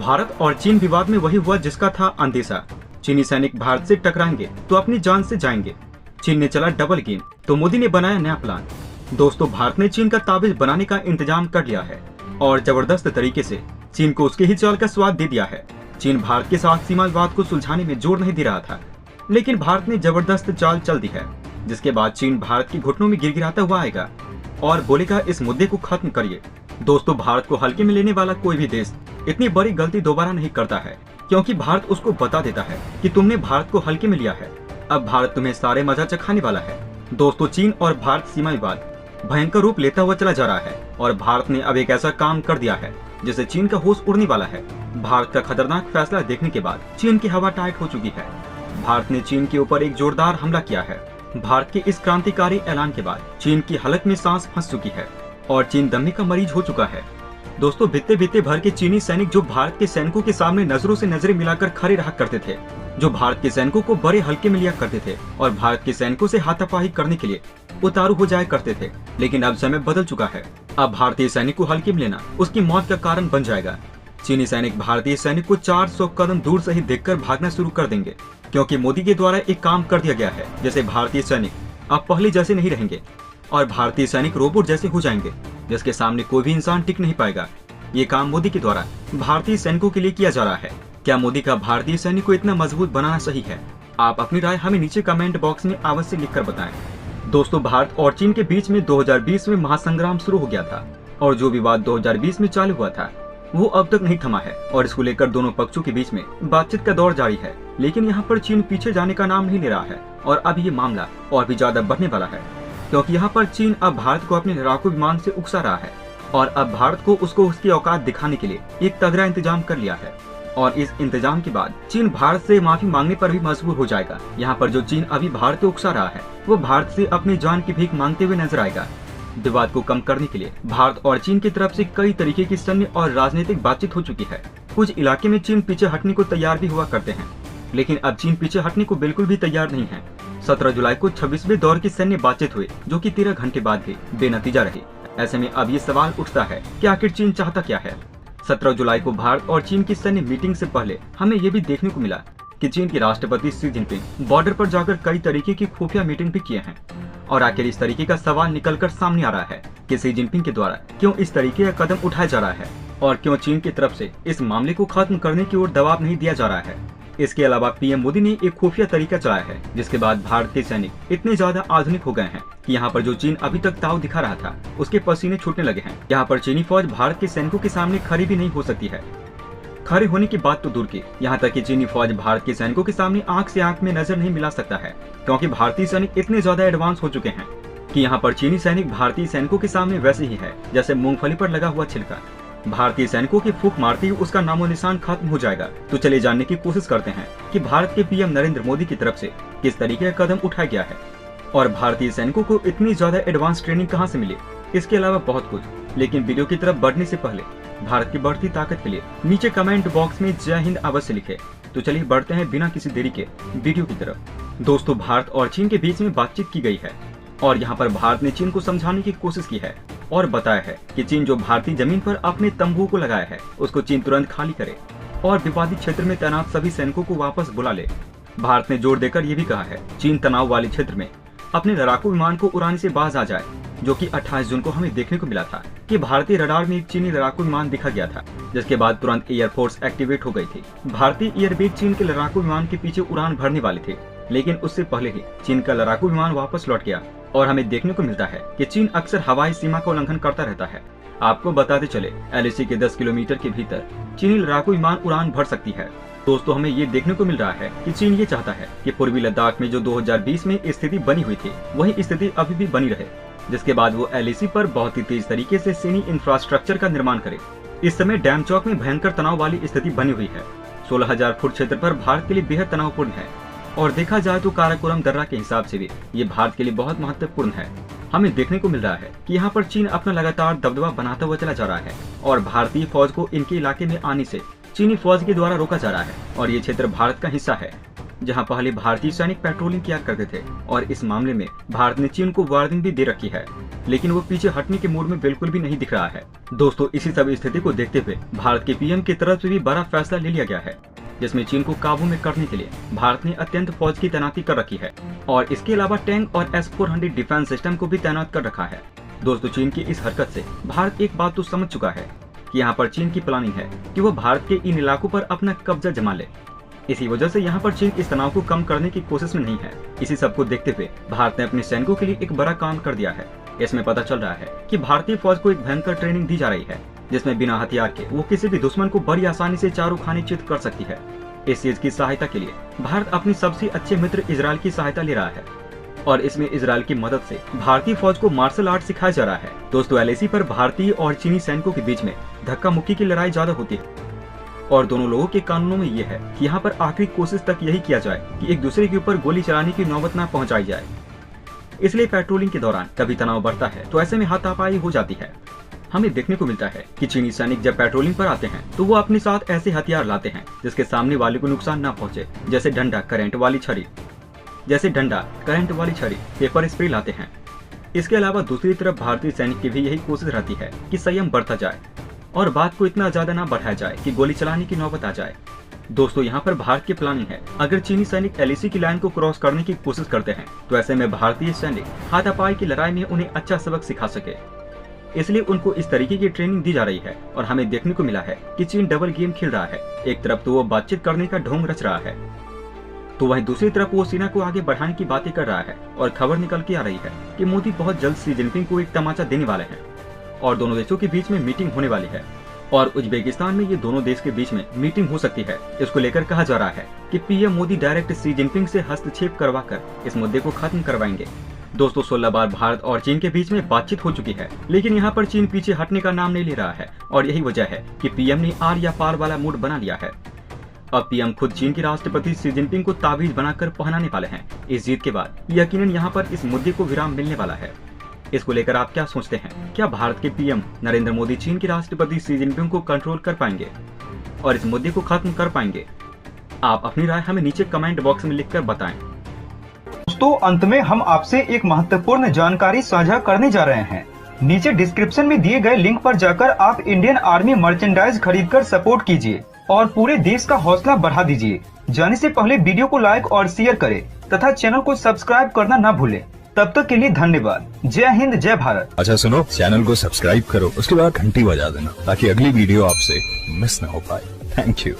भारत और चीन विवाद में वही हुआ जिसका था अंदेशा। चीनी सैनिक भारत से टकराएंगे तो अपनी जान से जाएंगे। चीन ने चला डबल गेम तो मोदी ने बनाया नया प्लान। दोस्तों, भारत ने चीन का ताबिज बनाने का इंतजाम कर लिया है और जबरदस्त तरीके से चीन को उसके ही चाल का स्वाद दे दिया है। चीन भारत के साथ सीमा विवाद को सुलझाने में जोर नहीं दे रहा था, लेकिन भारत ने जबरदस्त चाल चल दी है, जिसके बाद चीन भारत के घुटनों में गिड़गिड़ाता हुआ आएगा और बोलेगा इस मुद्दे को खत्म करिए। दोस्तों, भारत को हल्के में लेने वाला कोई भी देश इतनी बड़ी गलती दोबारा नहीं करता है, क्योंकि भारत उसको बता देता है कि तुमने भारत को हल्के में लिया है, अब भारत तुम्हें सारे मजा चखाने वाला है। दोस्तों, चीन और भारत सीमा विवाद भयंकर रूप लेता हुआ चला जा रहा है और भारत ने अब एक ऐसा काम कर दिया है जिससे चीन का होश उड़ने वाला है। भारत का खतरनाक फैसला देखने के बाद चीन की हवा टाइट हो चुकी है। भारत ने चीन के ऊपर एक जोरदार हमला किया है। भारत के इस क्रांतिकारी ऐलान के बाद चीन की हलक में सांस फंस चुकी है और चीन दमे का मरीज हो चुका है। दोस्तों, बित्ते बित्ते भर के चीनी सैनिक जो भारत के सैनिकों के सामने नजरों से नजरें मिलाकर खड़े रहा करते थे, जो भारत के सैनिकों को बड़े हल्के में लिया करते थे और भारत के सैनिकों से हाथापाई करने के लिए उतारू हो जाया करते थे, लेकिन अब समय बदल चुका है। अब भारतीय सैनिक को हल्के में लेना उसकी मौत का कारण बन जाएगा। चीनी सैनिक भारतीय सैनिक को 400 कदम दूर से ही देखकर भागना शुरू कर देंगे, क्योंकि मोदी के द्वारा एक काम कर दिया गया है, जैसे भारतीय सैनिक अब पहले जैसे नहीं रहेंगे और भारतीय सैनिक रोबोट जैसे हो जाएंगे, जिसके सामने कोई भी इंसान टिक नहीं पाएगा। ये काम मोदी के द्वारा भारतीय सैनिकों के लिए किया जा रहा है। क्या मोदी का भारतीय सैनिक को इतना मजबूत बनाना सही है? आप अपनी राय हमें नीचे कमेंट बॉक्स में अवश्य लिखकर बताएं। दोस्तों, भारत और चीन के बीच में 2020 में महासंग्राम शुरू हो गया था और जो विवाद 2020 में चालू हुआ था वो अब तक नहीं थमा है और इसको लेकर दोनों पक्षों के बीच में बातचीत का दौर जारी है। लेकिन यहाँ पर चीन पीछे जाने का नाम नहीं ले रहा है और अब ये मामला और भी ज्यादा बढ़ने वाला है, क्योंकि यहाँ पर चीन अब भारत को अपने लड़ाकू विमान से उकसा रहा है और अब भारत को उसको उसकी औकात दिखाने के लिए एक तगड़ा इंतजाम कर लिया है और इस इंतजाम के बाद चीन भारत से माफी मांगने पर भी मजबूर हो जाएगा। यहाँ पर जो चीन अभी भारत को उकसा रहा है वो भारत से अपनी जान की भीख मांगते हुए नजर आएगा। विवाद को कम करने के लिए भारत और चीन की तरफ से कई तरीके की सैन्य और राजनीतिक बातचीत हो चुकी है। कुछ इलाके में चीन पीछे हटने को तैयार भी हुआ करते हैं, लेकिन अब चीन पीछे हटने को बिल्कुल भी तैयार नहीं है। 17 जुलाई को 26वें दौर की सैन्य बातचीत हुई, जो कि 13 घंटे बाद भी बेनतीजा रही। ऐसे में अब ये सवाल उठता है कि आखिर चीन चाहता क्या है। 17 जुलाई को भारत और चीन की सैन्य मीटिंग से पहले हमें ये भी देखने को मिला कि चीन के राष्ट्रपति शी जिनपिंग बॉर्डर पर जाकर कई तरीके की खुफिया मीटिंग भी किए हैं और आखिर इस तरीके का सवाल निकलकर सामने आ रहा है कि शी जिनपिंग के द्वारा क्यों इस तरीके का कदम उठाया जा रहा है और क्यों चीन की तरफ से इस मामले को खत्म करने की ओर दबाव नहीं दिया जा रहा है। इसके अलावा पीएम मोदी ने एक खुफिया तरीका चलाया है, जिसके बाद भारत के सैनिक इतने ज्यादा आधुनिक हो गए हैं कि यहाँ पर जो चीन अभी तक ताव दिखा रहा था उसके पसीने छूटने लगे हैं। यहाँ पर चीनी फौज भारत के सैनिकों के सामने खड़ी भी नहीं हो सकती है। खड़े होने की बात तो दूर की, यहाँ तक कि चीनी फौज भारत के सैनिकों के सामने आंख से आंख में नजर नहीं मिला सकता है, क्योंकि भारतीय सैनिक इतने ज्यादा एडवांस हो चुके हैं कि यहाँ पर चीनी सैनिक भारतीय सैनिकों के सामने वैसे ही है जैसे मूंगफली पर लगा हुआ छिलका। भारतीय सैनिकों की फूंक मारते ही उसका नामो निशान खत्म हो जाएगा। तो चले जानने की कोशिश करते हैं कि भारत के पीएम नरेंद्र मोदी की तरफ से किस तरीके का कदम उठाया गया है और भारतीय सैनिकों को इतनी ज्यादा एडवांस ट्रेनिंग कहां से मिली। इसके अलावा बहुत कुछ, लेकिन वीडियो की तरफ बढ़ने से पहले भारत की बढ़ती ताकत के लिए नीचे कमेंट बॉक्स में जय हिंद अवश्य लिखे। तो चलिए बढ़ते हैं बिना किसी देरी के वीडियो की तरफ। दोस्तों, भारत और चीन के बीच में बातचीत की गई है और यहाँ पर भारत ने चीन को समझाने की कोशिश की है और बताया है कि चीन जो भारतीय जमीन पर अपने तंबू को लगाया है उसको चीन तुरंत खाली करे और विवादित क्षेत्र में तैनात सभी सैनिकों को वापस बुला ले। भारत ने जोर देकर ये भी कहा है चीन तनाव वाले क्षेत्र में अपने लड़ाकू विमान को उड़ाने से बाज आ जाए, जो कि 28 जून को हमें देखने को मिला था कि भारतीय रडार में एक चीनी लड़ाकू विमान दिखा गया था, जिसके बाद तुरंत एयरफोर्स एक्टिवेट हो गई थी। भारतीय एयरबेस चीन के लड़ाकू विमान के पीछे उड़ान भरने वाले थे, लेकिन उससे पहले ही चीन का लड़ाकू विमान वापस लौट गया और हमें देखने को मिलता है कि चीन अक्सर हवाई सीमा का उल्लंघन करता रहता है। आपको बताते चले LAC के 10 किलोमीटर के भीतर चीनी लड़ाकू विमान उड़ान भर सकती है। दोस्तों, हमें ये देखने को मिल रहा है कि चीन ये चाहता है कि पूर्वी लद्दाख में जो 2020 में स्थिति बनी हुई थी वही स्थिति अभी भी बनी रहे, जिसके बाद वो LAC पर बहुत ही तेज तरीके से सैन्य इंफ्रास्ट्रक्चर का निर्माण करे। इस समय डैम चौक में भयंकर तनाव वाली स्थिति बनी हुई है। 16,000 फुट क्षेत्र पर भारत के लिए बेहद तनावपूर्ण है और देखा जाए तो काराकोरम दर्रा के हिसाब से भी ये भारत के लिए बहुत महत्वपूर्ण है। हमें देखने को मिल रहा है कि यहाँ पर चीन अपना लगातार दबदबा बनाता हुआ चला जा रहा है और भारतीय फौज को इनके इलाके में आने से चीनी फौज के द्वारा रोका जा रहा है और ये क्षेत्र भारत का हिस्सा है। जहां पहले भारतीय सैनिक पेट्रोलिंग किया करते थे और इस मामले में भारत ने चीन को वार्निंग भी दे रखी है, लेकिन वो पीछे हटने के मूड में बिल्कुल भी नहीं दिख रहा है। दोस्तों, इसी सब स्थिति को देखते हुए भारत के पीएम की तरफ से भी बड़ा फैसला ले लिया गया है, जिसमें चीन को काबू में करने के लिए भारत ने अत्यंत फौज की तैनाती कर रखी है और इसके अलावा टैंक और S-400 डिफेंस सिस्टम को भी तैनात कर रखा है। दोस्तों, चीन की इस हरकत से भारत एक बात तो समझ चुका है कि यहाँ पर चीन की प्लानिंग है कि वो भारत के इन इलाकों पर अपना कब्जा जमा ले। इसी वजह से यहाँ पर चीन इस तनाव को कम करने की कोशिश में नहीं है। इसी सब को देखते हुए भारत ने अपने सैनिकों के लिए एक बड़ा काम कर दिया है। इसमें पता चल रहा है कि भारतीय फौज को एक भयंकर ट्रेनिंग दी जा रही है, जिसमें बिना हथियार के वो किसी भी दुश्मन को बड़ी आसानी से चारों खाने चित कर सकती है। इस चीज की सहायता के लिए भारत अपनी सबसे अच्छे मित्र इजराइल की सहायता ले रहा है और इसमें इजराइल की मदद से भारतीय फौज को मार्शल आर्ट सिखाया जा रहा है। दोस्तों, LAC पर भारतीय और चीनी सैनिकों के बीच में धक्का मुक्की की लड़ाई ज्यादा होती है और दोनों लोगों के कानूनों में ये है कि यहाँ पर आखिरी कोशिश तक यही किया जाए कि एक दूसरे के ऊपर गोली चलाने की नौबत न पहुंचाई जाए। इसलिए पेट्रोलिंग के दौरान कभी तनाव बढ़ता है तो ऐसे में हाथापाई हो जाती है। हमें देखने को मिलता है कि चीनी सैनिक जब पेट्रोलिंग पर आते हैं तो वो अपने साथ ऐसे हथियार लाते हैं जिसके सामने वाले को नुकसान न पहुंचे, जैसे डंडा, करंट वाली छड़ी, पेपर स्प्रे लाते हैं। इसके अलावा दूसरी तरफ भारतीय सैनिक की भी यही कोशिश रहती है कि संयम बढ़ता जाए और बात को इतना ज्यादा ना बढ़ाया जाए कि गोली चलाने की नौबत आ जाए। दोस्तों, यहाँ पर भारत की प्लानिंग है, अगर चीनी सैनिक LAC की लाइन को क्रॉस करने की कोशिश करते हैं तो ऐसे में भारतीय सैनिक हाथापाई की लड़ाई में उन्हें अच्छा सबक सिखा सके। इसलिए उनको इस तरीके की ट्रेनिंग दी जा रही है और हमें देखने को मिला है कि चीन डबल गेम खेल रहा है। एक तरफ तो वो बातचीत करने का ढोंग रच रहा है, तो वहीं दूसरी तरफ वो सेना को आगे बढ़ाने की बातें कर रहा है और खबर निकल के आ रही है कि मोदी बहुत जल्द शी जिनपिंग को एक तमाचा देने वाले हैं और दोनों देशों के बीच में मीटिंग होने वाली है और उज्बेकिस्तान में ये दोनों देश के बीच में मीटिंग हो सकती है। इसको लेकर कहा जा रहा है कि PM Modi direct Xi Jinping से हस्तक्षेप करवाकर इस मुद्दे को खत्म करवाएंगे। दोस्तों, 16 बार भारत और चीन के बीच में बातचीत हो चुकी है, लेकिन यहाँ पर चीन पीछे हटने का नाम नहीं ले रहा है और यही वजह है कि पीएम ने आर या पार वाला मूड बना लिया है। अब पीएम खुद चीन के राष्ट्रपति शी जिनपिंग को ताबीज बनाकर पहनाने वाले हैं। इस जीत के बाद यकीनन यहाँ पर इस मुद्दे को विराम मिलने वाला है। इसको लेकर आप क्या सोचते हैं? क्या भारत के पीएम नरेंद्र मोदी चीन के राष्ट्रपति शी जिनपिंग को कंट्रोल कर पाएंगे और इस मुद्दे को खत्म कर पाएंगे? आप अपनी राय हमें नीचे कमेंट बॉक्स में लिखकर बताएं। दोस्तों, अंत में हम आपसे एक महत्वपूर्ण जानकारी साझा करने जा रहे हैं। नीचे डिस्क्रिप्शन में दिए गए लिंक पर जाकर आप इंडियन आर्मी मर्चेंडाइज खरीदकर सपोर्ट कीजिए और पूरे देश का हौसला बढ़ा दीजिए। जाने से पहले वीडियो को लाइक और शेयर करें तथा चैनल को सब्सक्राइब करना न भूलें। तब तक के लिए धन्यवाद। जय हिंद, जय भारत। अच्छा सुनो, चैनल को सब्सक्राइब करो, उसके बाद घंटी बजा देना ताकि अगली वीडियो आपसे मिस ना हो पाए। Thank you.